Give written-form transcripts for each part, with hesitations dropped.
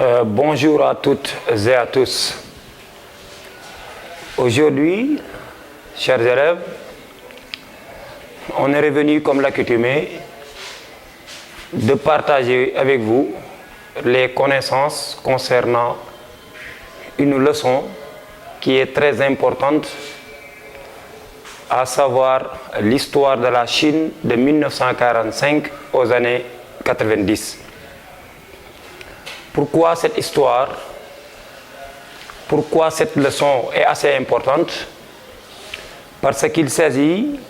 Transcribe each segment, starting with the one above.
Bonjour à toutes et à tous. Aujourd'hui, chers élèves, on est revenu comme l'accoutumée de partager avec vous les connaissances concernant une leçon qui est très importante, à savoir l'histoire de la Chine de 1945 aux années 90. Pourquoi cette histoire? Pourquoi cette leçon est assez importante? Parce qu'il s'agit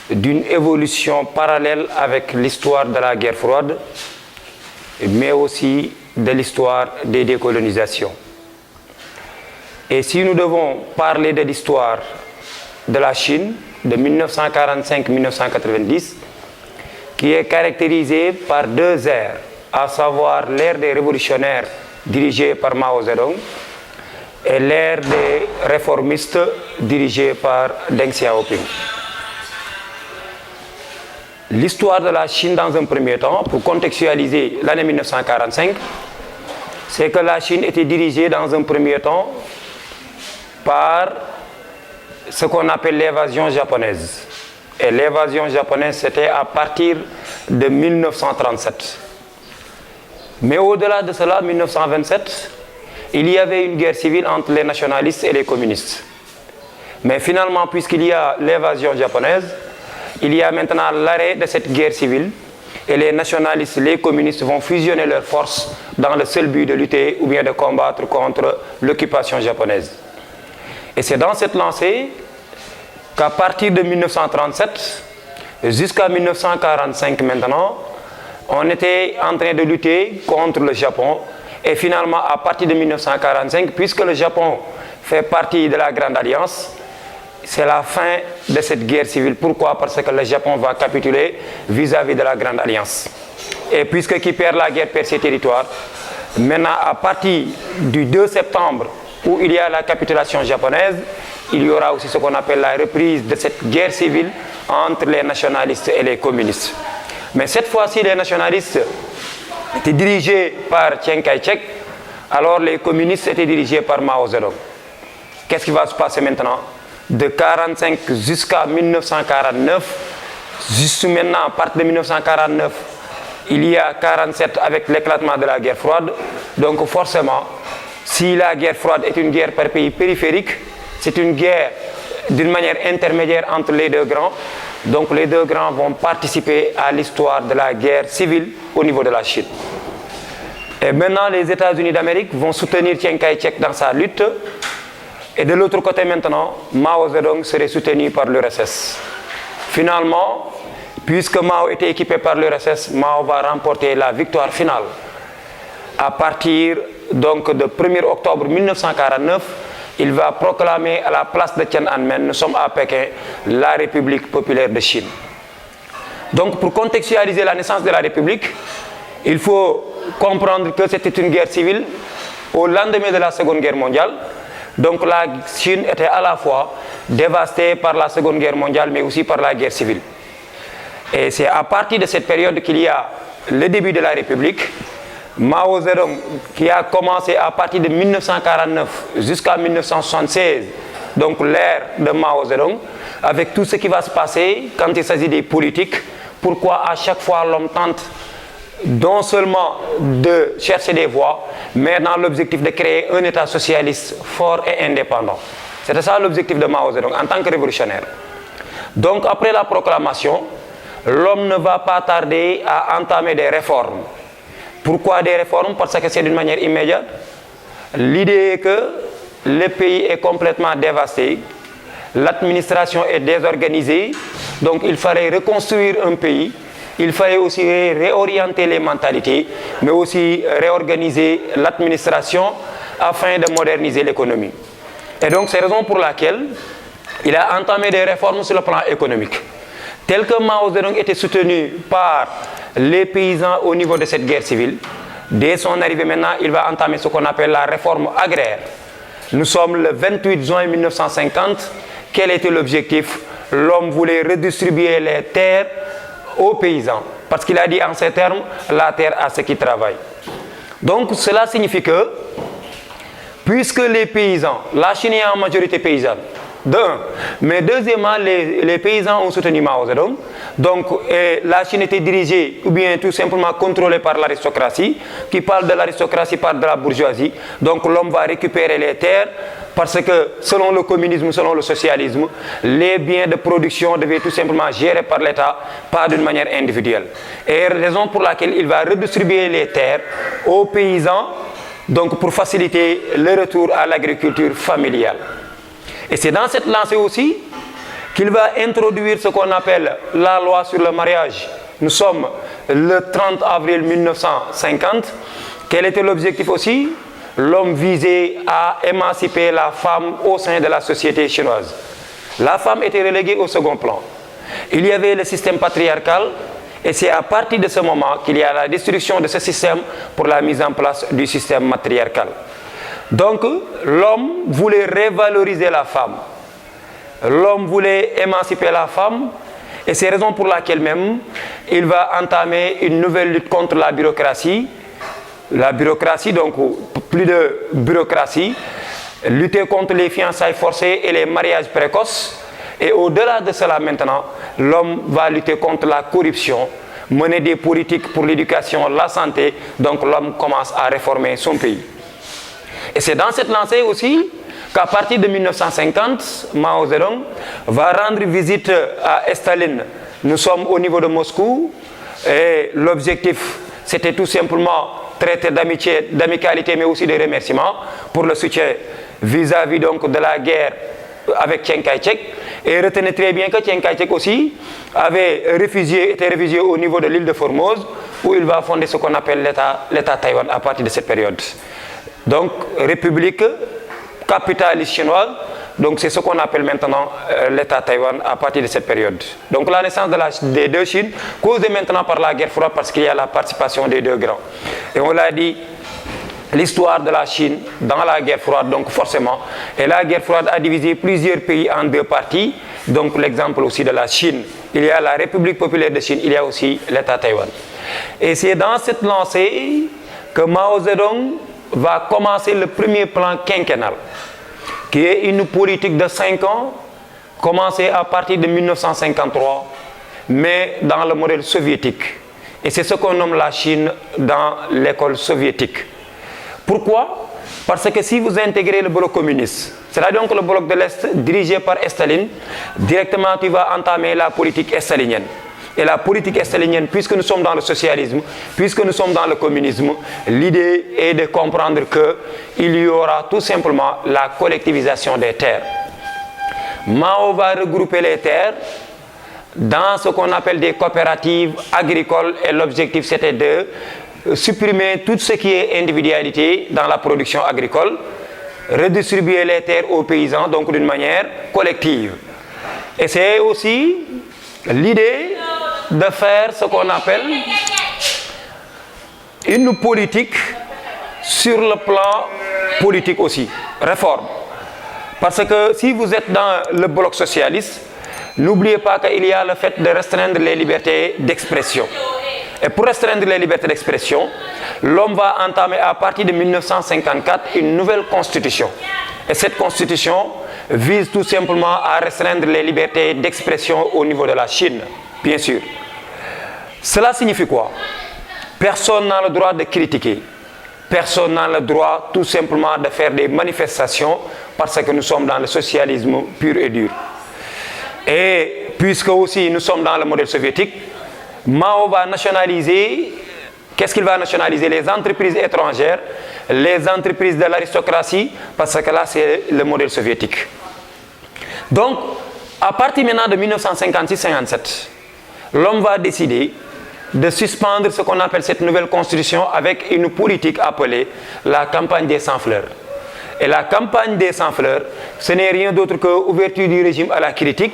d'une évolution parallèle avec l'histoire de la guerre froide, mais aussi de l'histoire des décolonisations. Et si nous devons parler de l'histoire de la Chine de 1945-1990, qui est caractérisée par deux ères, à savoir l'ère des révolutionnaires dirigée par Mao Zedong et l'ère des réformistes dirigée par Deng Xiaoping. L'histoire de la Chine dans un premier temps, pour contextualiser l'année 1945, c'est que la Chine était dirigée dans un premier temps par ce qu'on appelle l'évasion japonaise. Et l'évasion japonaise, c'était à partir de 1937. Mais au-delà de cela, 1927, il y avait une guerre civile entre les nationalistes et les communistes. Mais finalement, puisqu'il y a l'évasion japonaise, il y a maintenant l'arrêt de cette guerre civile et les nationalistes, les communistes vont fusionner leurs forces dans le seul but de lutter ou bien de combattre contre l'occupation japonaise. Et c'est dans cette lancée qu'à partir de 1937 jusqu'à 1945 maintenant, on était en train de lutter contre le Japon. Et finalement, à partir de 1945, puisque le Japon fait partie de la Grande Alliance, c'est la fin de cette guerre civile. Pourquoi? Parce que le Japon va capituler vis-à-vis de la Grande Alliance. Et puisque qui perd la guerre perd ses territoires, maintenant à partir du 2 septembre, où il y a la capitulation japonaise, il y aura aussi ce qu'on appelle la reprise de cette guerre civile entre les nationalistes et les communistes. Mais cette fois-ci, les nationalistes étaient dirigés par Chiang Kai-shek, alors les communistes étaient dirigés par Mao Zedong. Qu'est-ce qui va se passer maintenant? De 1945 jusqu'à 1949, juste maintenant, à partir de 1949, il y a 1947 avec l'éclatement de la guerre froide. Donc forcément, si la guerre froide est une guerre par pays périphérique, c'est une guerre d'une manière intermédiaire entre les deux grands. Donc les deux grands vont participer à l'histoire de la guerre civile au niveau de la Chine. Et maintenant, les États-Unis d'Amérique vont soutenir Chiang Kai-shek dans sa lutte. Et de l'autre côté maintenant, Mao Zedong serait soutenu par l'URSS. Finalement, puisque Mao était équipé par l'URSS, Mao va remporter la victoire finale. À partir donc de 1er octobre 1949, il va proclamer à la place de Tiananmen, nous sommes à Pékin, la République populaire de Chine. Donc pour contextualiser la naissance de la République, il faut comprendre que c'était une guerre civile au lendemain de la Seconde Guerre mondiale. Donc la Chine était à la fois dévastée par la Seconde Guerre mondiale, mais aussi par la guerre civile. Et c'est à partir de cette période qu'il y a le début de la République. Mao Zedong, qui a commencé à partir de 1949 jusqu'à 1976, donc l'ère de Mao Zedong, avec tout ce qui va se passer quand il s'agit des politiques. Pourquoi à chaque fois l'homme tente non seulement de chercher des voies, mais dans l'objectif de créer un État socialiste fort et indépendant. C'était ça l'objectif de Mao Zedong en tant que révolutionnaire. Donc après la proclamation, l'homme ne va pas tarder à entamer des réformes. Pourquoi des réformes? Parce que c'est d'une manière immédiate. L'idée est que le pays est complètement dévasté, l'administration est désorganisée, donc il fallait reconstruire un pays, il fallait aussi réorienter les mentalités, mais aussi réorganiser l'administration afin de moderniser l'économie. Et donc c'est la raison pour laquelle il a entamé des réformes sur le plan économique. Tel que Mao Zedong était soutenu par les paysans au niveau de cette guerre civile, dès son arrivée maintenant, il va entamer ce qu'on appelle la réforme agraire. Nous sommes le 28 juin 1950. Quel était l'objectif? L'homme voulait redistribuer les terres aux paysans. Parce qu'il a dit en ces termes, la terre à ceux qui travaillent. Donc cela signifie que, puisque les paysans, la Chine est en majorité paysanne, d'un, mais deuxièmement, les paysans ont soutenu Mao Zedong, donc la Chine était dirigée ou bien tout simplement contrôlée par l'aristocratie, qui parle de l'aristocratie, parle de la bourgeoisie, donc l'homme va récupérer les terres, parce que selon le communisme, selon le socialisme, les biens de production devaient tout simplement gérés par l'État, pas d'une manière individuelle. Et raison pour laquelle il va redistribuer les terres aux paysans, donc pour faciliter le retour à l'agriculture familiale. Et c'est dans cette lancée aussi qu'il va introduire ce qu'on appelle la loi sur le mariage. Nous sommes le 30 avril 1950. Quel était l'objectif aussi? L'homme visait à émanciper la femme au sein de la société chinoise. La femme était reléguée au second plan. Il y avait le système patriarcal et c'est à partir de ce moment qu'il y a la destruction de ce système pour la mise en place du système matriarcal. Donc, l'homme voulait revaloriser la femme. L'homme voulait émanciper la femme et c'est la raison pour laquelle même il va entamer une nouvelle lutte contre la bureaucratie. La bureaucratie, donc plus de bureaucratie, lutter contre les fiançailles forcées et les mariages précoces. Et au-delà de cela maintenant, l'homme va lutter contre la corruption, mener des politiques pour l'éducation, la santé. Donc l'homme commence à réformer son pays. Et c'est dans cette lancée aussi qu'à partir de 1950, Mao Zedong va rendre visite à Staline. Nous sommes au niveau de Moscou et l'objectif, c'était tout simplement traiter d'amitié, d'amicalité, mais aussi de remerciements pour le soutien vis-à-vis donc de la guerre avec Chiang Kai-shek. Et retenez très bien que Chiang Kai-shek aussi avait été réfugié au niveau de l'île de Formose, où il va fonder ce qu'on appelle l'État Taïwan à partir de cette période. Donc, république capitaliste chinoise, donc c'est ce qu'on appelle maintenant l'État Taïwan à partir de cette période. Donc la naissance des deux Chines causée maintenant par la guerre froide parce qu'il y a la participation des deux grands. Et on l'a dit, l'histoire de la Chine dans la guerre froide, donc forcément, et la guerre froide a divisé plusieurs pays en deux parties, donc l'exemple aussi de la Chine. Il y a la République populaire de Chine, il y a aussi l'État Taïwan. Et c'est dans cette lancée que Mao Zedong va commencer le premier plan quinquennal, qui est une politique de 5 ans, commencée à partir de 1953, mais dans le modèle soviétique. Et c'est ce qu'on nomme la Chine dans l'école soviétique. Pourquoi? Parce que si vous intégrez le bloc communiste, c'est-à-dire donc le bloc de l'Est dirigé par Staline, directement tu vas entamer la politique stalinienne. Et la politique stalinienne, puisque nous sommes dans le socialisme, puisque nous sommes dans le communisme, l'idée est de comprendre qu'il y aura tout simplement la collectivisation des terres. Mao va regrouper les terres dans ce qu'on appelle des coopératives agricoles et l'objectif c'était de supprimer tout ce qui est individualité dans la production agricole, redistribuer les terres aux paysans, donc d'une manière collective. Et c'est aussi l'idée de faire ce qu'on appelle une politique sur le plan politique aussi, réforme. Parce que si vous êtes dans le bloc socialiste, n'oubliez pas qu'il y a le fait de restreindre les libertés d'expression. Et pour restreindre les libertés d'expression, l'homme va entamer à partir de 1954 une nouvelle constitution. Et cette constitution vise tout simplement à restreindre les libertés d'expression au niveau de la Chine, bien sûr. Cela signifie quoi? Personne n'a le droit de critiquer. Personne n'a le droit tout simplement de faire des manifestations parce que nous sommes dans le socialisme pur et dur. Et puisque aussi nous sommes dans le modèle soviétique, Mao va nationaliser, qu'est-ce qu'il va nationaliser? Les entreprises étrangères, les entreprises de l'aristocratie, parce que là c'est le modèle soviétique. Donc, à partir maintenant de 1956-57, l'homme va décider de suspendre ce qu'on appelle cette nouvelle constitution avec une politique appelée la campagne des 100 fleurs. Et la campagne des 100 fleurs, ce n'est rien d'autre que l'ouverture du régime à la critique.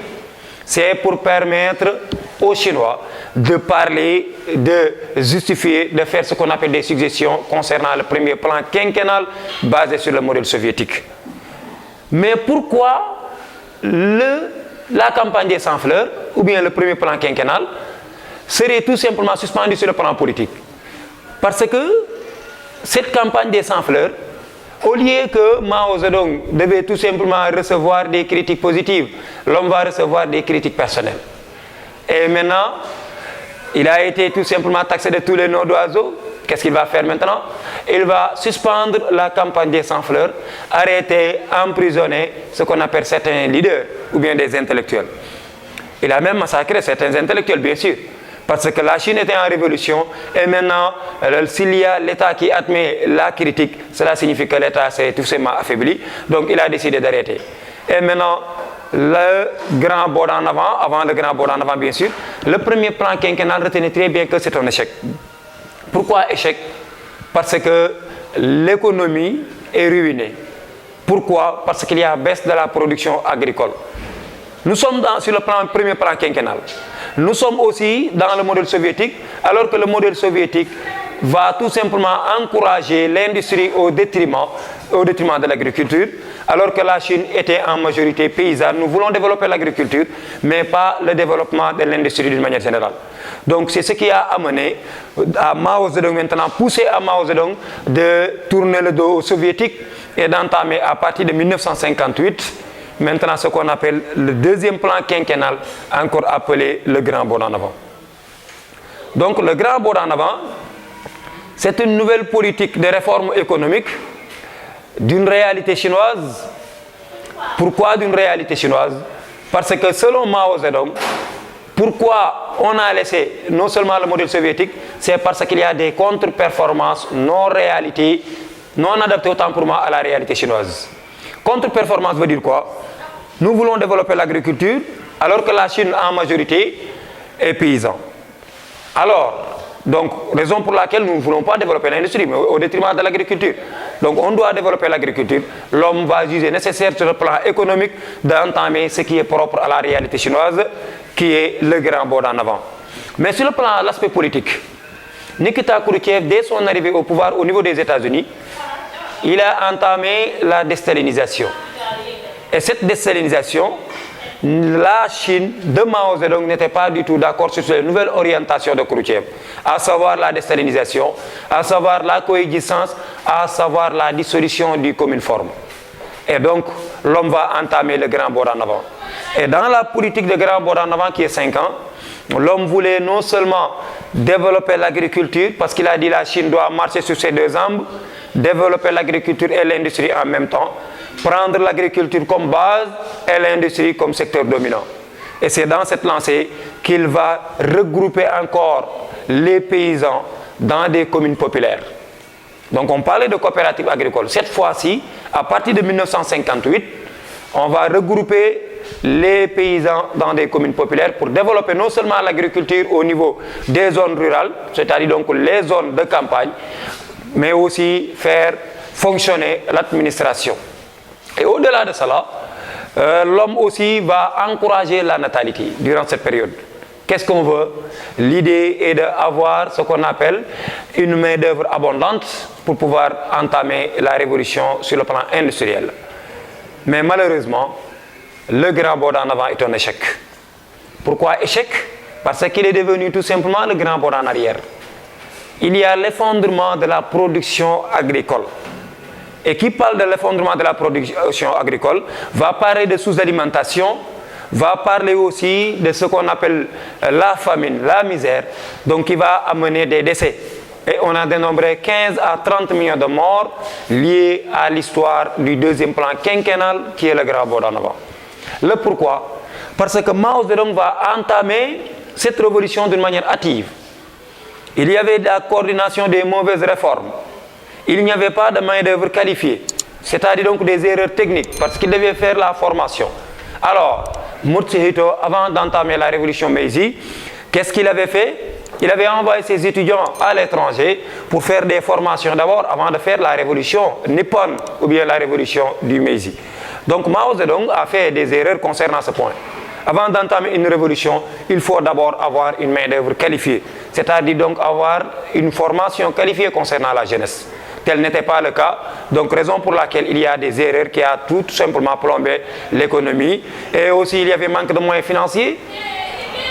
C'est pour permettre aux Chinois de parler, de justifier, de faire ce qu'on appelle des suggestions concernant le premier plan quinquennal basé sur le modèle soviétique. Mais pourquoi la campagne des 100 fleurs, ou bien le premier plan quinquennal, serait tout simplement suspendu sur le plan politique? Parce que cette campagne des 100 fleurs, au lieu que Mao Zedong devait tout simplement recevoir des critiques positives, l'homme va recevoir des critiques personnelles. Et maintenant, il a été tout simplement taxé de tous les noms d'oiseaux. Qu'est-ce qu'il va faire maintenant? Il va suspendre la campagne des 100 fleurs, arrêter, emprisonner ce qu'on appelle certains leaders ou bien des intellectuels. Il a même massacré certains intellectuels, bien sûr, parce que la Chine était en révolution et maintenant, s'il y a l'État qui admet la critique, cela signifie que l'État s'est tout simplement affaibli, donc il a décidé d'arrêter. Et maintenant, le grand bond en avant le grand bond en avant bien sûr, le premier plan quinquennal, retenez très bien que c'est un échec. Pourquoi échec? Parce que l'économie est ruinée. Pourquoi? Parce qu'il y a baisse de la production agricole. Nous sommes sur le premier plan quinquennal. Nous sommes aussi dans le modèle soviétique, alors que le modèle soviétique va tout simplement encourager l'industrie au détriment de l'agriculture, alors que la Chine était en majorité paysanne. Nous voulons développer l'agriculture, mais pas le développement de l'industrie d'une manière générale. Donc c'est ce qui a amené à Mao Zedong maintenant, poussé à Mao Zedong de tourner le dos aux soviétiques et d'entamer à partir de 1958, maintenant ce qu'on appelle le deuxième plan quinquennal, encore appelé le grand bond en avant. Donc le grand bond en avant, c'est une nouvelle politique de réforme économique d'une réalité chinoise. Pourquoi d'une réalité chinoise? Parce que selon Mao Zedong, pourquoi on a laissé non seulement le modèle soviétique, c'est parce qu'il y a des contre-performances non adaptées autant pour moi à la réalité chinoise. Contre-performance veut dire quoi? Nous voulons développer l'agriculture alors que la Chine en majorité est paysan. Alors, donc, raison pour laquelle nous ne voulons pas développer l'industrie, mais au détriment de l'agriculture. Donc, on doit développer l'agriculture. L'homme va juger nécessaire sur le plan économique d'entamer ce qui est propre à la réalité chinoise, qui est le grand bond en avant. Mais sur le plan de l'aspect politique, Nikita Khrouchtchev, dès son arrivée au pouvoir au niveau des États-Unis, il a entamé la déstalinisation. Et cette déstalinisation, la Chine de Mao Zedong n'était pas du tout d'accord sur cette nouvelle orientation de Khrouchtchev, à savoir la déstalinisation, à savoir la coexistence, à savoir la dissolution du Cominform. Et donc, l'homme va entamer le grand bond en avant. Et dans la politique de grand bond en avant qui est 5 ans, l'homme voulait non seulement développer l'agriculture, parce qu'il a dit la Chine doit marcher sur ses deux jambes, développer l'agriculture et l'industrie en même temps, prendre l'agriculture comme base et l'industrie comme secteur dominant. Et c'est dans cette lancée qu'il va regrouper encore les paysans dans des communes populaires. Donc on parlait de coopératives agricoles. Cette fois-ci, à partir de 1958, on va regrouper les paysans dans des communes populaires pour développer non seulement l'agriculture au niveau des zones rurales, c'est-à-dire donc les zones de campagne, mais aussi faire fonctionner l'administration. Et au-delà de cela, l'homme aussi va encourager la natalité durant cette période. Qu'est-ce qu'on veut? L'idée est d'avoir ce qu'on appelle une main-d'œuvre abondante pour pouvoir entamer la révolution sur le plan industriel. Mais malheureusement, le grand bond en avant est un échec. Pourquoi échec? Parce qu'il est devenu tout simplement le grand bond en arrière. Il y a l'effondrement de la production agricole. Et qui parle de l'effondrement de la production agricole va parler de sous-alimentation, va parler aussi de ce qu'on appelle la famine, la misère, donc qui va amener des décès. Et on a dénombré 15 à 30 millions de morts liés à l'histoire du deuxième plan quinquennal qui est le grand bond en avant. Le pourquoi? Parce que Mao Zedong va entamer cette révolution d'une manière hâtive. Il y avait de la coordination des mauvaises réformes. Il n'y avait pas de main-d'œuvre qualifiée, c'est-à-dire donc des erreurs techniques, parce qu'il devait faire la formation. Alors, Mutsuhito, avant d'entamer la révolution Meiji, qu'est-ce qu'il avait fait? Il avait envoyé ses étudiants à l'étranger pour faire des formations d'abord, avant de faire la révolution nippone, ou bien la révolution du Meiji. Donc Mao Zedong a fait des erreurs concernant ce point. Avant d'entamer une révolution, il faut d'abord avoir une main-d'œuvre qualifiée, c'est-à-dire donc avoir une formation qualifiée concernant la jeunesse. Tel n'était pas le cas, donc raison pour laquelle il y a des erreurs qui a tout simplement plombé l'économie. Et aussi il y avait manque de moyens financiers.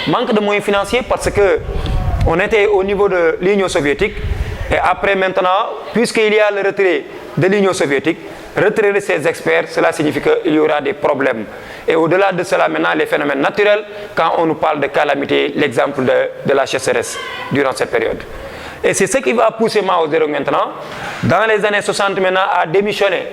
Manque de moyens financiers parce que on était au niveau de l'Union soviétique Et après maintenant, puisqu'il y a le retrait de l'Union soviétique, retrait de ses experts, cela signifie qu'il y aura des problèmes. Et au-delà de cela, maintenant, les phénomènes naturels, quand on nous parle de calamité, l'exemple de la sécheresse durant cette période. Et c'est ce qui va pousser Mao Zedong maintenant, dans les années 60 maintenant, à démissionner.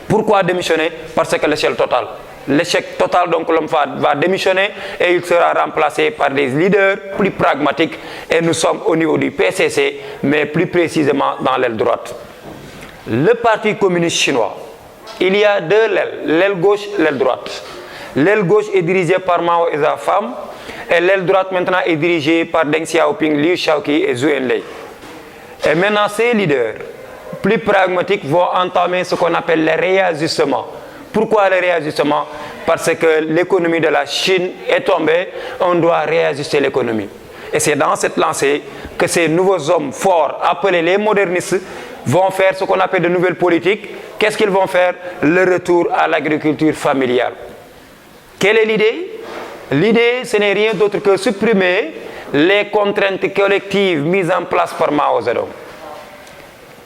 Pourquoi démissionner? Parce que l'échec total. L'échec total, donc l'homme va démissionner et il sera remplacé par des leaders plus pragmatiques. Et nous sommes au niveau du PCC, mais plus précisément dans l'aile droite. Le Parti communiste chinois, il y a deux ailes, l'aile gauche, l'aile droite. L'aile gauche est dirigée par Mao et sa femme, et l'aile droite maintenant est dirigée par Deng Xiaoping, Liu Shaoqi et Zhou Enlai. Et maintenant, ces leaders plus pragmatiques vont entamer ce qu'on appelle le réajustement. Pourquoi le réajustement? Parce que l'économie de la Chine est tombée, on doit réajuster l'économie. Et c'est dans cette lancée que ces nouveaux hommes forts, appelés les modernistes, vont faire ce qu'on appelle de nouvelles politiques. Qu'est-ce qu'ils vont faire? Le retour à l'agriculture familiale. Quelle est l'idée? L'idée, ce n'est rien d'autre que supprimer les contraintes collectives mises en place par Mao Zedong.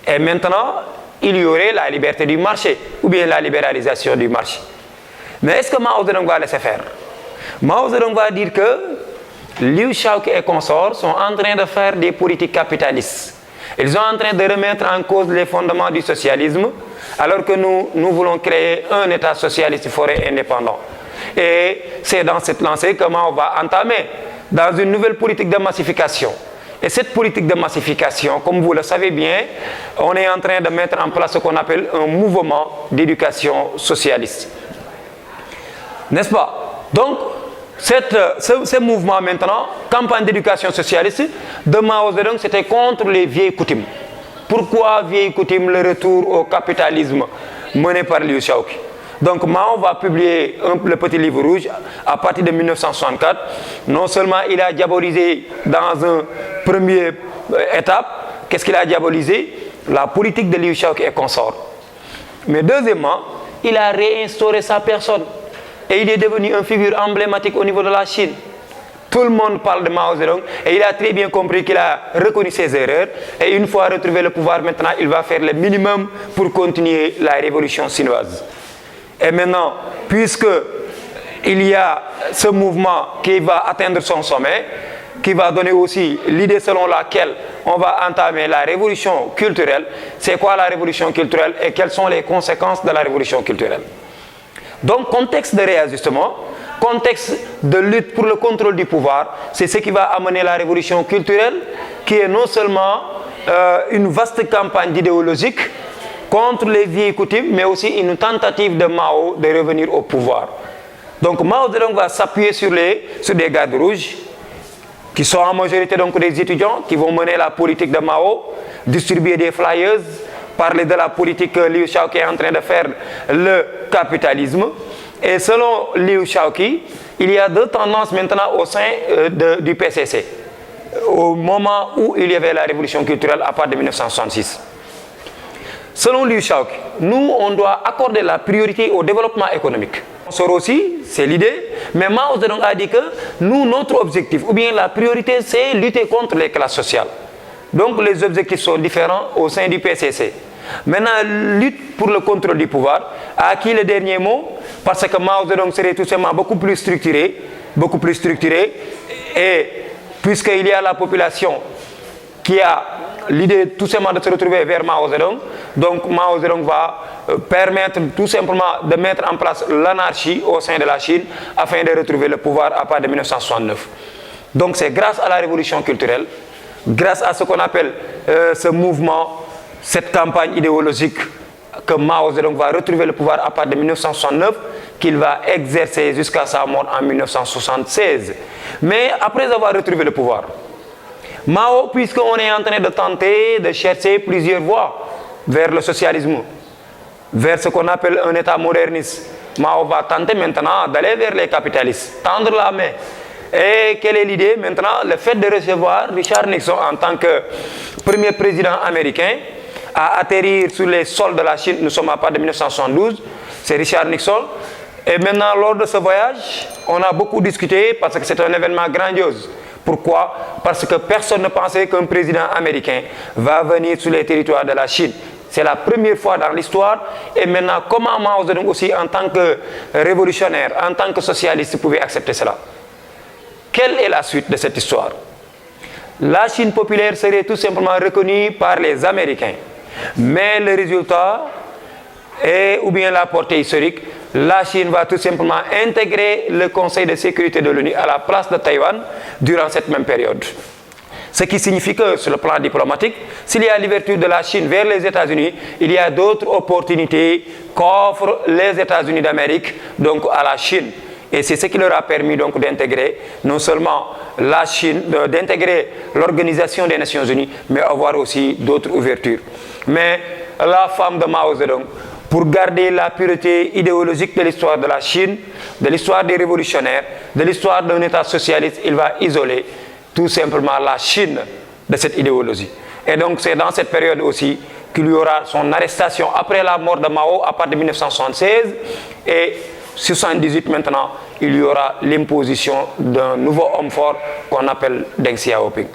Et maintenant, il y aurait la liberté du marché, ou bien la libéralisation du marché. Mais est-ce que Mao Zedong va laisser faire? Mao Zedong va dire que Liu Shaoqi et consorts sont en train de faire des politiques capitalistes. Ils sont en train de remettre en cause les fondements du socialisme, alors que nous voulons créer un État socialiste fort et indépendant. Et c'est dans cette lancée que Mao va entamer dans une nouvelle politique de massification. Et cette politique de massification, comme vous le savez bien, on est en train de mettre en place ce qu'on appelle un mouvement d'éducation socialiste. N'est-ce pas? Donc, ce mouvement maintenant, campagne d'éducation socialiste de Mao Zedong, c'était contre les vieilles coutumes. Pourquoi vieilles coutumes? Le retour au capitalisme mené par Liu Shaoqi. Donc Mao va publier le petit livre rouge à partir de 1964. Non seulement il a diabolisé dans une première étape, qu'est-ce qu'il a diabolisé? La politique de Liu Shaoqi et consorts. Mais deuxièmement, il a réinstauré sa personne. Et il est devenu une figure emblématique au niveau de la Chine. Tout le monde parle de Mao Zedong et il a très bien compris qu'il a reconnu ses erreurs. Et une fois retrouvé le pouvoir, maintenant, il va faire le minimum pour continuer la révolution chinoise. Et maintenant, puisqu'il y a ce mouvement qui va atteindre son sommet, qui va donner aussi l'idée selon laquelle on va entamer la révolution culturelle, c'est quoi la révolution culturelle et quelles sont les conséquences de la révolution culturelle? Donc, contexte de réajustement, contexte de lutte pour le contrôle du pouvoir, c'est ce qui va amener la révolution culturelle, qui est non seulement une vaste campagne idéologique contre les vieilles coutumes, mais aussi une tentative de Mao de revenir au pouvoir. Donc Mao Zedong va s'appuyer sur des gardes rouges, qui sont en majorité donc des étudiants, qui vont mener la politique de Mao, distribuer des flyers, parler de la politique que Liu Shaoqi est en train de faire, le capitalisme. Et selon Liu Shaoqi, il y a deux tendances maintenant au sein du PCC, au moment où il y avait la révolution culturelle à partir de 1966. Selon Liu Shaoqi, nous, on doit accorder la priorité au développement économique. Sort aussi, c'est l'idée, mais Mao Zedong a dit que nous, notre objectif, ou bien la priorité, c'est lutter contre les classes sociales. Donc les objectifs sont différents au sein du PCC. Maintenant, lutte pour le contrôle du pouvoir a acquis le dernier mot, parce que Mao Zedong serait tout simplement beaucoup plus structuré, et puisqu'il y a la population qui a l'idée tout simplement de se retrouver vers Mao Zedong, donc Mao Zedong va permettre tout simplement de mettre en place l'anarchie au sein de la Chine afin de retrouver le pouvoir à partir de 1969. Donc c'est grâce à la révolution culturelle, grâce à ce qu'on appelle ce mouvement, cette campagne idéologique, que Mao Zedong va retrouver le pouvoir à partir de 1969, qu'il va exercer jusqu'à sa mort en 1976. Mais après avoir retrouvé le pouvoir, Mao, puisqu'on est en train de tenter de chercher plusieurs voies vers le socialisme, vers ce qu'on appelle un État moderniste, Mao va tenter maintenant d'aller vers les capitalistes, tendre la main. Et quelle est l'idée maintenant? Le fait de recevoir Richard Nixon en tant que premier président américain à atterrir sur les sols de la Chine, nous sommes à partir de 1972, c'est Richard Nixon. Et maintenant, lors de ce voyage, on a beaucoup discuté parce que c'est un événement grandiose Pourquoi? Parce que personne ne pensait qu'un président américain va venir sur les territoires de la Chine. C'est la première fois dans l'histoire. Et maintenant, comment Mao Zedong aussi, en tant que révolutionnaire, en tant que socialiste, pouvait accepter cela? Quelle est la suite de cette histoire? La Chine populaire serait tout simplement reconnue par les Américains. Mais le résultat est, ou bien la portée historique, la Chine va tout simplement intégrer le Conseil de sécurité de l'ONU à la place de Taïwan durant cette même période. Ce qui signifie que sur le plan diplomatique, s'il y a l'ouverture de la Chine vers les États-Unis, il y a d'autres opportunités qu'offrent les États-Unis d'Amérique donc à la Chine. Et c'est ce qui leur a permis donc d'intégrer non seulement la Chine, d'intégrer l'Organisation des Nations Unies, mais avoir aussi d'autres ouvertures. Mais la femme de Mao Zedong, pour garder la pureté idéologique de l'histoire de la Chine, de l'histoire des révolutionnaires, de l'histoire d'un État socialiste, il va isoler tout simplement la Chine de cette idéologie. Et donc c'est dans cette période aussi qu'il y aura son arrestation après la mort de Mao à partir de 1976 et 1978 maintenant, il y aura l'imposition d'un nouveau homme fort qu'on appelle Deng Xiaoping.